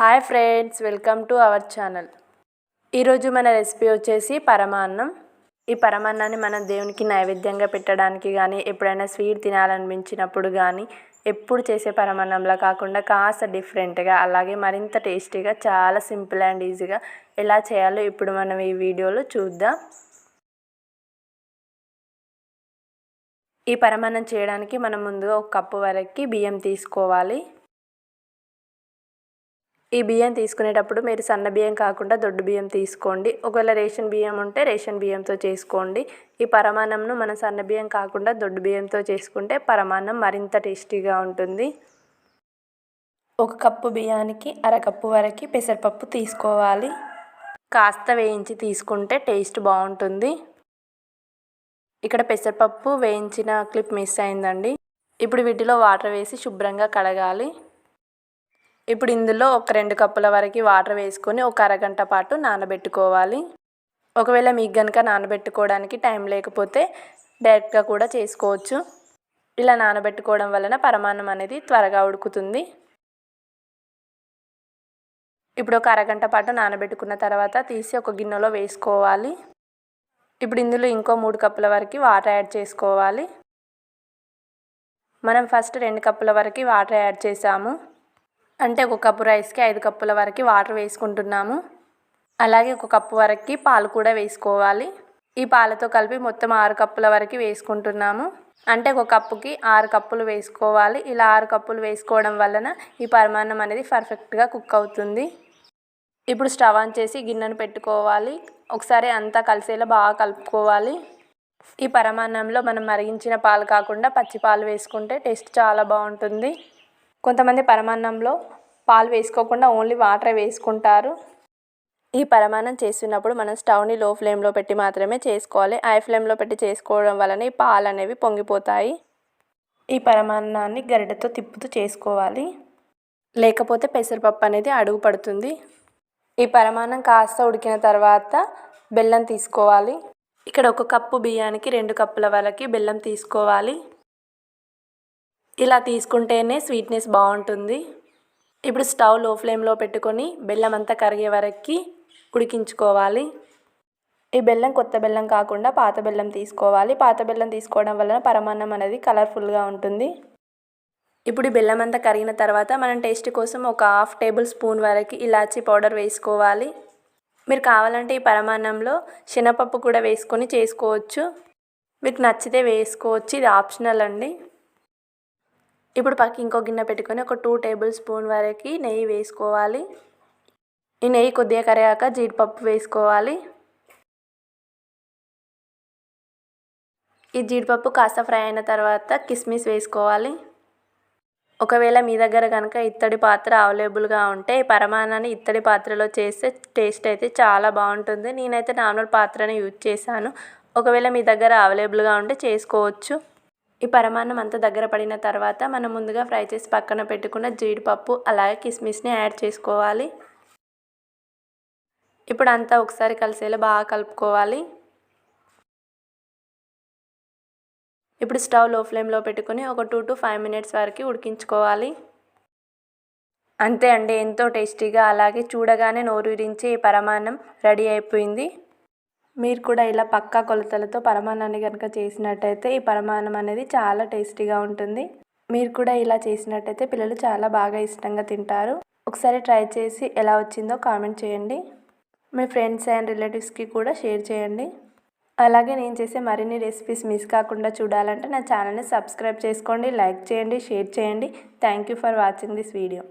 Hi friends, welcome to our channel. ఈరోజు మన recipe వచ్చేసి పరమాన్నం. ఈ పరమాన్నాన్ని మనం దేవునికి నైవేద్యంగా పెట్టడానికి కానీ, ఎప్పుడైనా స్వీట్ తినాలనిపించినప్పుడు కానీ, ఎప్పుడు చేసే పరమాన్నంలా కాకుండా కాస్త డిఫరెంట్గా, అలాగే మరింత టేస్టీగా, చాలా సింపుల్ అండ్ ఈజీగా ఎలా చేయాలో ఇప్పుడు మనం ఈ వీడియోలో చూద్దాం. ఈ పరమాన్నం చేయడానికి మనం ముందుగా 1 కప్పు వరకు బియ్యం తీసుకోవాలి. ఈ బియ్యం తీసుకునేటప్పుడు మీరు సన్న బియ్యం కాకుండా దొడ్డు బియ్యం తీసుకోండి. ఒకవేళ రేషన్ బియ్యం ఉంటే రేషన్ బియ్యంతో చేసుకోండి. ఈ పరమాన్నంను మనం సన్న బియ్యం కాకుండా దొడ్డు బియ్యంతో చేసుకుంటే పరమాన్నం మరింత టేస్టీగా ఉంటుంది. 1 కప్పు బియ్యానికి అరకప్పు వరకు పెసరపప్పు తీసుకోవాలి. కాస్త వేయించి తీసుకుంటే టేస్ట్ బాగుంటుంది. ఇక్కడ పెసరపప్పు వేయించిన క్లిప్ మిస్ అయిందండి. ఇప్పుడు వీటిలో వాటర్ వేసి శుభ్రంగా కడగాలి. ఇప్పుడు ఇందులో ఒక 2 కప్పుల వరకు వాటర్ వేసుకొని ఒక అరగంట పాటు నానబెట్టుకోవాలి. ఒకవేళ మీకు కనుక నానబెట్టుకోవడానికి టైం లేకపోతే డైరెక్ట్గా కూడా చేసుకోవచ్చు. ఇలా నానబెట్టుకోవడం వలన పరమాన్నం అనేది త్వరగా ఉడుకుతుంది. ఇప్పుడు ఒక అరగంట పాటు నానబెట్టుకున్న తర్వాత తీసి ఒక గిన్నెలో వేసుకోవాలి. ఇప్పుడు ఇందులో ఇంకో 3 కప్పుల వరకు వాటర్ యాడ్ చేసుకోవాలి. మనం ఫస్ట్ 2 కప్పుల వరకు వాటర్ యాడ్ చేసాము. అంటే 1 కప్పు రైస్కి 5 కప్పుల వరకు వాటర్ వేసుకుంటున్నాము. అలాగే 1 కప్పు వరకు పాలు కూడా వేసుకోవాలి. ఈ పాలతో కలిపి మొత్తం 6 కప్పుల వరకు వేసుకుంటున్నాము. అంటే 1 కప్పుకి 6 కప్పులు వేసుకోవాలి. ఇలా 6 కప్పులు వేసుకోవడం వలన ఈ పరమాన్నం అనేది పర్ఫెక్ట్గా కుక్ అవుతుంది. ఇప్పుడు స్టవ్ ఆన్ చేసి గిన్నెను పెట్టుకోవాలి. ఒకసారి అంతా కలిసేలా బాగా కలుపుకోవాలి. ఈ పరమాన్నంలో మనం మరిగించిన పాలు కాకుండా పచ్చి పాలు వేసుకుంటే టేస్ట్ చాలా బాగుంటుంది. కొంతమంది పరమాన్నంలో పాలు వేసుకోకుండా ఓన్లీ వాటర్ వేసుకుంటారు. ఈ పరమాన్నం చేస్తున్నప్పుడు మనం స్టవ్ని లో ఫ్లేమ్లో పెట్టి మాత్రమే చేసుకోవాలి. హై ఫ్లేమ్లో పెట్టి చేసుకోవడం వలన ఈ పాలు అనేవి పొంగిపోతాయి. ఈ పరమాన్నాన్ని గరిటెతో తిప్పుతూ చేసుకోవాలి, లేకపోతే పెసరపప్పు అనేది అడుగు పడుతుంది. ఈ పరమాన్నం కాస్త ఉడికిన తర్వాత బెల్లం తీసుకోవాలి. ఇక్కడ 1 కప్పు బియ్యానికి 2 కప్పుల వరకు బెల్లం తీసుకోవాలి. ఇలా తీసుకుంటేనే స్వీట్నెస్ బాగుంటుంది. ఇప్పుడు స్టవ్ లో ఫ్లేమ్లో పెట్టుకొని బెల్లం అంతా కరిగే వరకు ఉడికించుకోవాలి. ఈ బెల్లం కొత్త బెల్లం కాకుండా పాత బెల్లం తీసుకోవాలి. పాత బెల్లం తీసుకోవడం వలన పరమాన్నం అనేది కలర్ఫుల్గా ఉంటుంది. ఇప్పుడు ఈ బెల్లం అంతా కరిగిన తర్వాత మనం టేస్ట్ కోసం ఒక 1/2 టేబుల్ స్పూన్ వరకు ఇలాచీ పౌడర్ వేసుకోవాలి. మీరు కావాలంటే ఈ పరమాన్నంలో శనగపప్పు కూడా వేసుకొని చేసుకోవచ్చు. మీకు నచ్చితే వేసుకోవచ్చు, ఇది ఆప్షనల్ అండి. ఇప్పుడు పక్కకి ఇంకో గిన్నె పెట్టుకొని ఒక 2 టేబుల్ స్పూన్ వరకు నెయ్యి వేసుకోవాలి. ఈ నెయ్యి కొద్దిగా కరిగాక జీడిపప్పు వేసుకోవాలి. ఈ జీడిపప్పు కాస్త ఫ్రై అయిన తర్వాత కిస్మిస్ వేసుకోవాలి. ఒకవేళ మీ దగ్గర కనుక ఇత్తడి పాత్ర అవైలబుల్గా ఉంటే ఈ పరమాన్నాన్ని ఇత్తడి పాత్రలో చేస్తే టేస్ట్ అయితే చాలా బాగుంటుంది. నేనైతే నార్మల్ పాత్రని యూజ్ చేశాను. ఒకవేళ మీ దగ్గర అవైలబుల్గా ఉంటే చేసుకోవచ్చు. ఈ పరమాన్నం అంతా దగ్గర పడిన తర్వాత మనం ముందుగా ఫ్రై చేసి పక్కన పెట్టుకున్న జీడిపప్పు అలాగే కిస్మిస్ని యాడ్ చేసుకోవాలి. ఇప్పుడు అంతా ఒకసారి కలిసేలా బాగా కలుపుకోవాలి. ఇప్పుడు స్టవ్ లో ఫ్లేమ్లో పెట్టుకొని ఒక 2 to 5 మినిట్స్ వరకు ఉడికించుకోవాలి. అంతే అండి, ఎంతో టేస్టీగా అలాగే చూడగానే నోరూరించే ఈ పరమాన్నం రెడీ అయిపోయింది. మీరు కూడా ఇలా పక్కా కొలతలతో పరమాన్నాన్ని కనుక చేసినట్టయితే ఈ పరమాన్నం అనేది చాలా టేస్టీగా ఉంటుంది. మీరు కూడా ఇలా చేసినట్టయితే పిల్లలు చాలా బాగా ఇష్టంగా తింటారు. ఒకసారి ట్రై చేసి ఎలా వచ్చిందో కామెంట్ చేయండి. మీ ఫ్రెండ్స్ అండ్ రిలేటివ్స్కి కూడా షేర్ చేయండి. అలాగే నేను చేసే మరిన్ని రెసిపీస్ మిస్ కాకుండా చూడాలంటే నా ఛానల్ని సబ్స్క్రైబ్ చేసుకోండి, లైక్ చేయండి, షేర్ చేయండి. Thank you for watching this video.